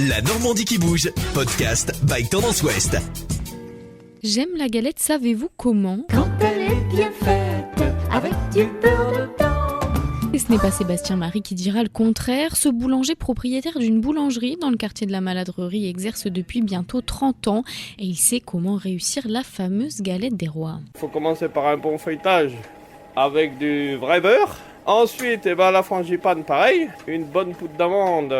La Normandie qui bouge, podcast by Tendance Ouest. J'aime la galette, savez-vous comment ? Quand elle est bien faite, avec du beurre dedans. Et ce n'est pas Sébastien Marie qui dira le contraire. Ce boulanger propriétaire d'une boulangerie dans le quartier de la Maladrerie exerce depuis bientôt 30 ans et il sait comment réussir la fameuse galette des rois. Il faut commencer par un bon feuilletage avec du vrai beurre. Ensuite, la frangipane, pareil. Une bonne poudre d'amande,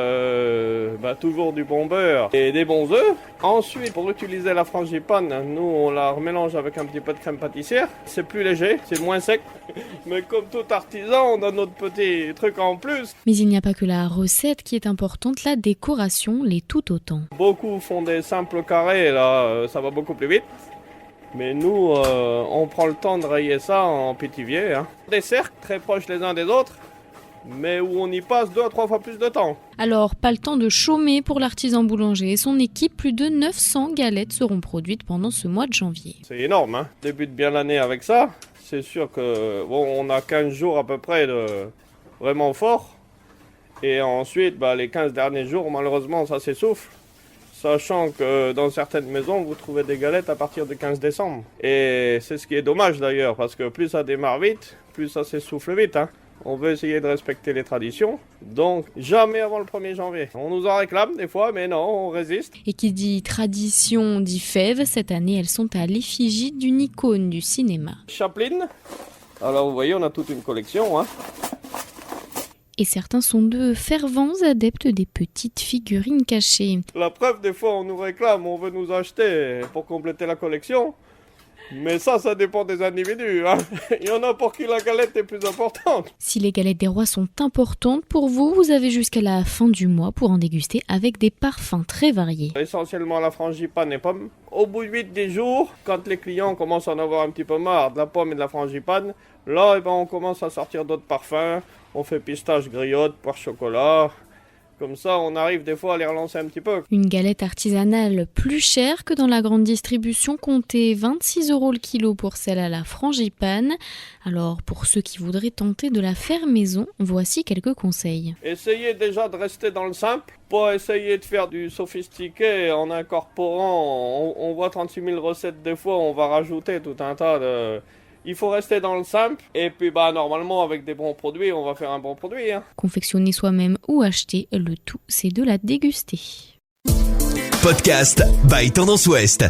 toujours du bon beurre et des bons œufs. Ensuite, pour utiliser la frangipane, nous, on la remélange avec un petit peu de crème pâtissière. C'est plus léger, c'est moins sec. Mais comme tout artisan, on a notre petit truc en plus. Mais il n'y a pas que la recette qui est importante, la décoration l'est tout autant. Beaucoup font des simples carrés, là, ça va beaucoup plus vite. Mais nous, on prend le temps de rayer ça en pétivier. Des cercles très proches les uns des autres, mais où on y passe 2 à 3 fois plus de temps. Alors, pas le temps de chômer pour l'artisan boulanger et son équipe. Plus de 900 galettes seront produites pendant ce mois de janvier. C'est énorme, Débute bien l'année avec ça. C'est sûr que on a 15 jours à peu près de vraiment fort. Et ensuite, les 15 derniers jours, malheureusement, ça s'essouffle. Sachant que dans certaines maisons, vous trouvez des galettes à partir du 15 décembre. Et c'est ce qui est dommage d'ailleurs, parce que plus ça démarre vite, plus ça s'essouffle vite. On veut essayer de respecter les traditions, donc jamais avant le 1er janvier. On nous en réclame des fois, mais non, on résiste. Et qui dit tradition dit fève, cette année elles sont à l'effigie d'une icône du cinéma. Chaplin. Alors vous voyez, on a toute une collection. Et certains sont de fervents adeptes des petites figurines cachées. La preuve, des fois, on nous réclame, on veut nous acheter pour compléter la collection. Mais ça dépend des individus. Il y en a pour qui la galette est plus importante. Si les galettes des rois sont importantes pour vous, vous avez jusqu'à la fin du mois pour en déguster avec des parfums très variés. Essentiellement la frangipane et pommes. Au bout de 8-10 jours, quand les clients commencent à en avoir un petit peu marre de la pomme et de la frangipane, là, on commence à sortir d'autres parfums. On fait pistache, griotte, poire chocolat. Comme ça, on arrive des fois à les relancer un petit peu. Une galette artisanale plus chère que dans la grande distribution, comptez 26 € le kilo pour celle à la frangipane. Alors, pour ceux qui voudraient tenter de la faire maison, voici quelques conseils. Essayez déjà de rester dans le simple, pas essayer de faire du sophistiqué en incorporant. On voit 36 000 recettes des fois, on va rajouter tout un tas de... Il faut rester dans le simple et puis normalement avec des bons produits, on va faire un bon produit. Confectionner soi-même ou acheter, le tout c'est de la déguster. Podcast by Tendance Ouest.